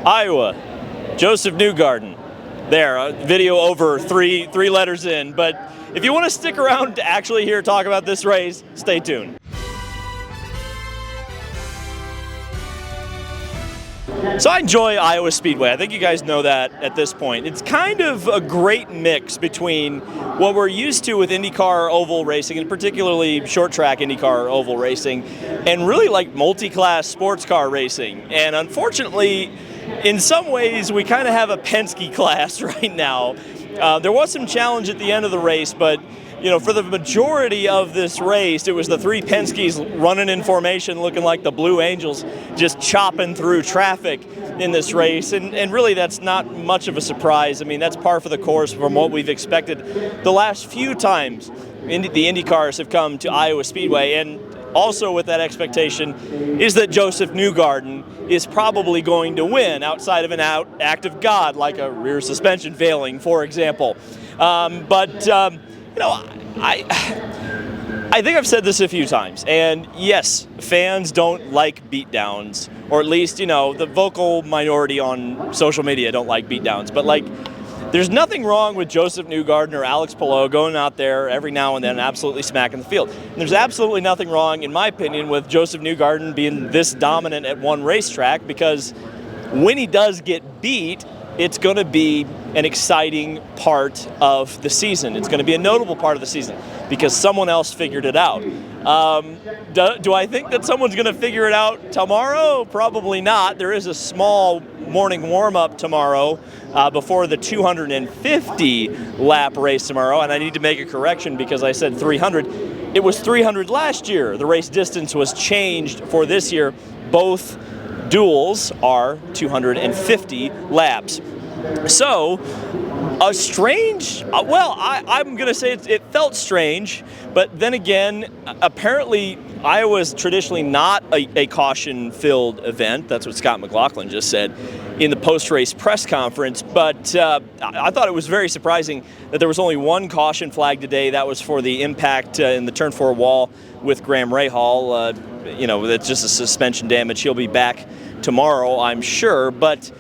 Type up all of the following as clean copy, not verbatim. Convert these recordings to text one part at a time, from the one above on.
Iowa, Joseph Newgarden. There, a video over three letters in. But if you want to stick around to actually hear talk about this race, stay tuned. So I enjoy Iowa Speedway. I think you guys know that at this point. It's kind of a great mix between what we're used to with IndyCar oval racing, and particularly short track IndyCar oval racing, and really like multi-class sports car racing. And unfortunately, in some ways, we kind of have a Penske class right now. There was some challenge at the end of the race, but you know, for the majority of this race, it was the three Penskes running in formation, looking like the Blue Angels, just chopping through traffic in this race. And really, that's not much of a surprise. I mean, that's par for the course from what we've expected the last few times the IndyCars have come to Iowa Speedway. And also with that expectation is that Joseph Newgarden is probably going to win outside of an act of God, like a rear suspension failing, for example. You know, I think I've said this a few times, and yes, fans don't like beatdowns, or at least, you know, the vocal minority on social media don't like beatdowns, but like, there's nothing wrong with Joseph Newgarden or Alex Palou going out there every now and then and absolutely smacking the field. And there's absolutely nothing wrong, in my opinion, with Joseph Newgarden being this dominant at one racetrack, because when he does get beat, it's going to be an exciting part of the season. It's going to be a notable part of the season because someone else figured it out. Do I think that someone's going to figure it out tomorrow? Probably not. There is a small morning warm-up tomorrow before the 250-lap race tomorrow, and I need to make a correction because I said 300. It was 300 last year. The race distance was changed for this year. Both duels are 250 laps. So, a strange, I'm going to say it felt strange, but then again, apparently Iowa's traditionally not a caution-filled event. That's what Scott McLaughlin just said in the post-race press conference, but I thought it was very surprising that there was only one caution flag today. That was for the impact in the Turn 4 wall with Graham Rahal. You know, that's just a suspension damage. He'll be back tomorrow, I'm sure, but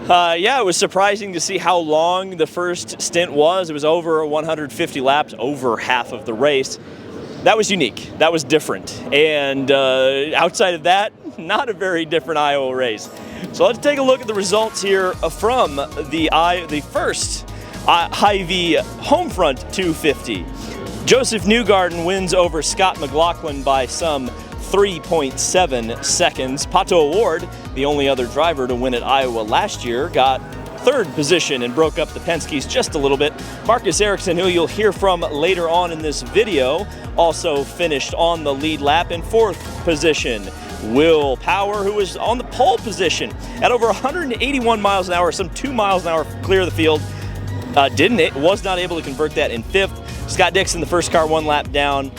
yeah, it was surprising to see how long the first stint was. It was over 150 laps, over half of the race. That was unique. That was different. And outside of that, not a very different Iowa race. So let's take a look at the results here from the first Hy-Vee Homefront 250. Joseph Newgarden wins over Scott McLaughlin by some 3.7 seconds. Pato O'Ward, the only other driver to win at Iowa last year, got third position and broke up the Penskes just a little bit. Marcus Ericsson, who you'll hear from later on in this video, also finished on the lead lap in fourth position. Will Power, who was on the pole position at over 181 miles an hour, some 2 miles an hour clear of the field, was not able to convert that in fifth. Scott Dixon, the first car, one lap down,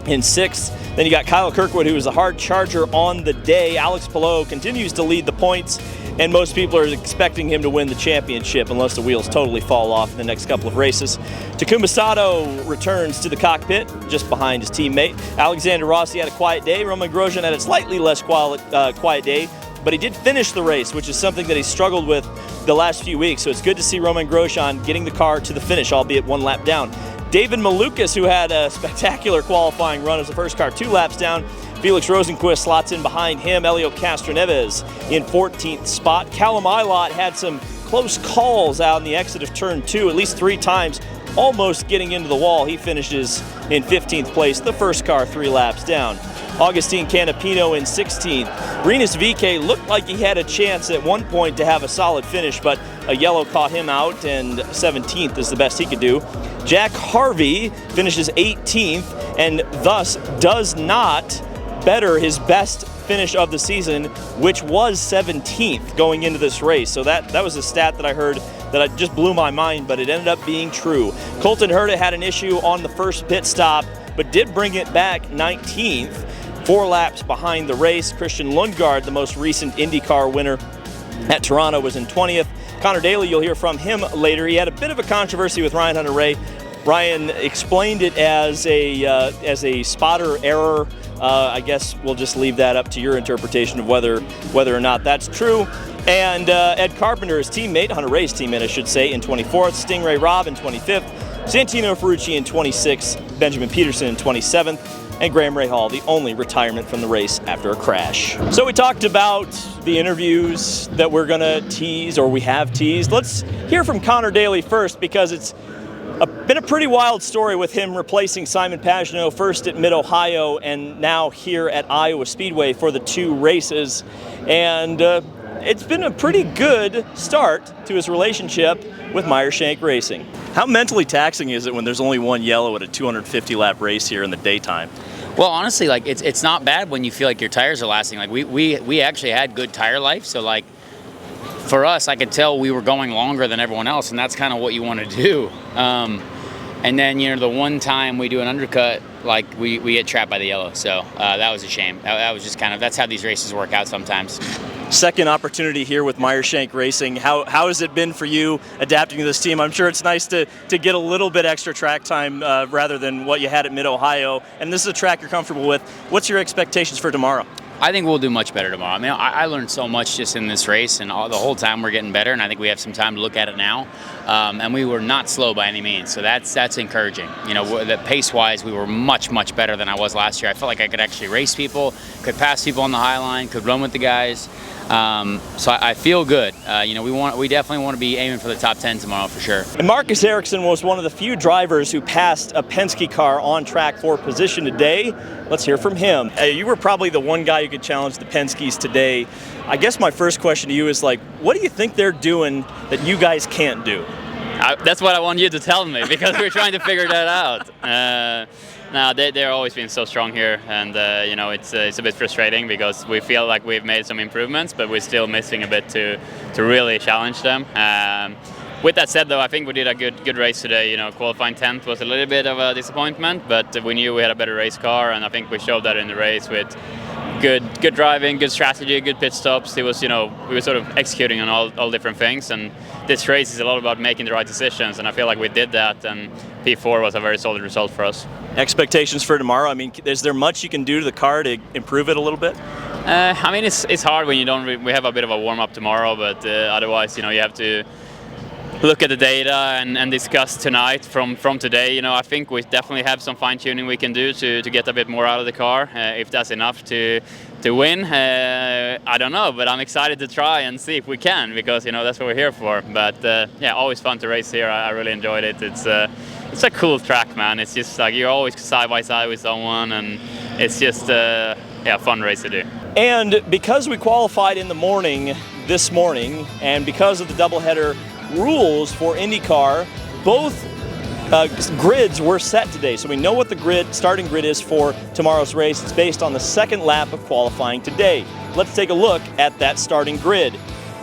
in sixth. Then you got Kyle Kirkwood, who was a hard charger on the day. Alex Palou continues to lead the points, and most people are expecting him to win the championship unless the wheels totally fall off in the next couple of races. Takuma Sato returns to the cockpit just behind his teammate. Alexander Rossi had a quiet day. Roman Grosjean had a slightly less quiet day, but he did finish the race, which is something that he struggled with the last few weeks. So it's good to see Roman Grosjean getting the car to the finish, albeit one lap down. David Malukas, who had a spectacular qualifying run as the first car, 2 laps down. Felix Rosenquist slots in behind him. Elio Castroneves in 14th spot. Callum Ilott had some close calls out in the exit of turn 2, at least 3 times, almost getting into the wall. He finishes in 15th place, the first car 3 laps down. Augustine Canapino in 16th. Rinus VeeKay looked like he had a chance at one point to have a solid finish, but a yellow caught him out, and 17th is the best he could do. Jack Harvey finishes 18th and thus does not better his best finish of the season, which was 17th going into this race. So that was a stat that I heard that just blew my mind, but it ended up being true. Colton Herta had an issue on the first pit stop, but did bring it back 19th. 4 laps behind the race. Christian Lundgaard, the most recent IndyCar winner at Toronto, was in 20th. Connor Daly, you'll hear from him later. He had a bit of a controversy with Ryan Hunter-Reay. Ryan explained it as a spotter error. I guess we'll just leave that up to your interpretation of whether or not that's true. And Ed Carpenter, his teammate, Hunter Ray's teammate, I should say, in 24th. Stingray Robb in 25th. Santino Ferrucci in 26th. Benjamin Peterson in 27th. And Graham Rahal, the only retirement from the race after a crash. So we talked about the interviews that we're going to tease, or we have teased. Let's hear from Connor Daly first, because it's been a pretty wild story with him replacing Simon Pagenaud first at Mid-Ohio and now here at Iowa Speedway for the 2 races. And it's been a pretty good start to his relationship with Meyershank Racing. How mentally taxing is it when there's only one yellow at a 250-lap race here in the daytime? Well, honestly, like it's not bad when you feel like your tires are lasting. Like we actually had good tire life, so like for us, I could tell we were going longer than everyone else, and that's kind of what you want to do. And then, you know, the one time we do an undercut, like we get trapped by the yellow, so that was a shame. That was just kind of, that's how these races work out sometimes. Second opportunity here with Meyershank Racing. How has it been for you adapting to this team? I'm sure it's nice to get a little bit extra track time rather than what you had at Mid-Ohio. And this is a track you're comfortable with. What's your expectations for tomorrow? I think we'll do much better tomorrow. I mean, I learned so much just in this race, and the whole time we're getting better, and I think we have some time to look at it now. And we were not slow by any means, so that's encouraging. You know, the pace-wise, we were much, much better than I was last year. I felt like I could actually race people, could pass people on the high line, could run with the guys. So I feel good. You know, we definitely want to be aiming for the top 10 tomorrow for sure. And Marcus Ericsson was one of the few drivers who passed a Penske car on track for position today. Let's hear from him. You were probably the one guy who could challenge the Penskes today. I guess my first question to you is, like, what do you think they're doing that you guys can't do? That's what I want you to tell me, because we're trying to figure that out. No, they're always been so strong here, and you know, it's a bit frustrating because we feel like we've made some improvements, but we're still missing a bit to really challenge them. With that said, though, I think we did a good race today. You know, qualifying 10th was a little bit of a disappointment, but we knew we had a better race car, and I think we showed that in the race with good driving, good strategy, good pit stops. It was, you know, we were sort of executing on all different things, and this race is a lot about making the right decisions, and I feel like we did that, and P4 was a very solid result for us. Expectations for tomorrow? I mean, is there much you can do to the car to improve it a little bit? I mean, it's hard when you don't. We have a bit of a warm up tomorrow, but otherwise, you know, you have to look at the data and discuss tonight from today. You know, I think we definitely have some fine tuning we can do to get a bit more out of the car. If that's enough to win, I don't know, but I'm excited to try and see if we can, because, you know, that's what we're here for. But yeah, always fun to race here. I really enjoyed it. It's a cool track, man. It's just like you're always side by side with someone, and it's just yeah, fun race to do. And because we qualified in the morning this morning, and because of the doubleheader rules for IndyCar, both grids were set today. So we know what the starting grid is for tomorrow's race. It's based on the second lap of qualifying today. Let's take a look at that starting grid.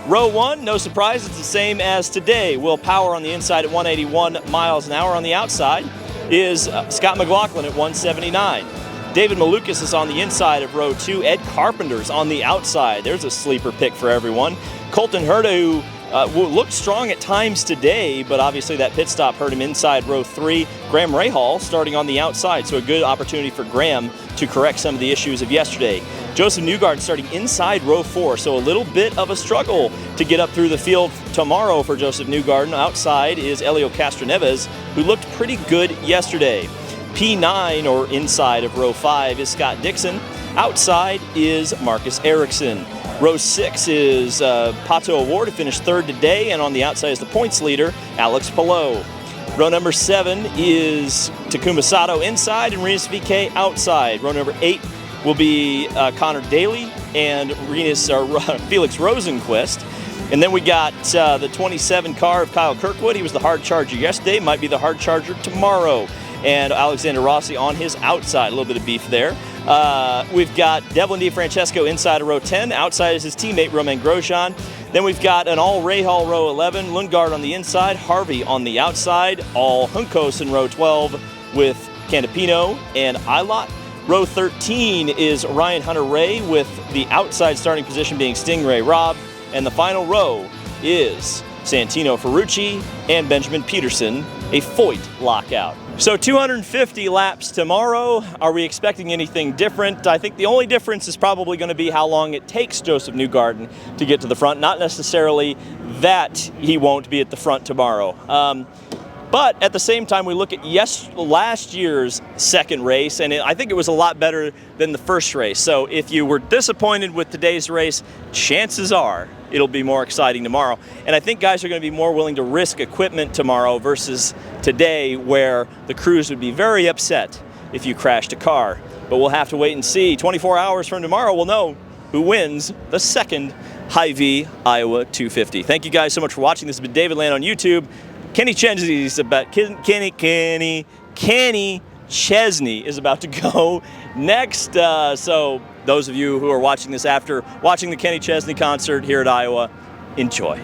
Row 1, no surprise, it's the same as today. Will Power on the inside at 181 miles an hour. On the outside is Scott McLaughlin at 179. David Malukas is on the inside of row 2. Ed Carpenter's on the outside. There's a sleeper pick for everyone. Colton Herta, who looked strong at times today, but obviously that pit stop hurt him inside row 3. Graham Rahal starting on the outside, so a good opportunity for Graham to correct some of the issues of yesterday. Joseph Newgarden starting inside row 4, so a little bit of a struggle to get up through the field tomorrow for Joseph Newgarden. Outside is Elio Castroneves, who looked pretty good yesterday. P9, or inside of row 5, is Scott Dixon. Outside is Marcus Ericsson. Row 6 is Pato Award, who finished 3rd today, and on the outside is the points leader, Alex Palou. Row number 7 is Takuma Sato inside and Rinus VeeKay outside. Row number 8 will be Connor Daly and Felix Rosenquist. And then we got the 27 car of Kyle Kirkwood. He was the hard charger yesterday, might be the hard charger tomorrow. And Alexander Rossi on his outside, a little bit of beef there. We've got Devlin DiFrancesco inside of row 10. Outside is his teammate, Romain Grosjean. Then we've got an all Rahal row 11, Lundgaard on the inside, Harvey on the outside, all Juncos in row 12 with Cantapino and Ilott. Row 13 is Ryan Hunter-Reay with the outside starting position being Stingray Robb. And the final row is Santino Ferrucci and Benjamin Peterson a Foyt lockout. So 250 laps tomorrow. Are we expecting anything different? I think the only difference is probably going to be how long it takes Joseph Newgarden to get to the front, not necessarily that he won't be at the front tomorrow. But at the same time, we look at last year's second race, and I think it was a lot better than the first race. So if you were disappointed with today's race, chances are it'll be more exciting tomorrow. And I think guys are going to be more willing to risk equipment tomorrow versus today, where the crews would be very upset if you crashed a car. But we'll have to wait and see. 24 hours from tomorrow, we'll know who wins the second Hy-Vee Iowa 250. Thank you guys so much for watching. This has been David Land on YouTube. Kenny Chesney is about Kenny Chesney is about to go next. So those of you who are watching this after watching the Kenny Chesney concert here at Iowa, enjoy.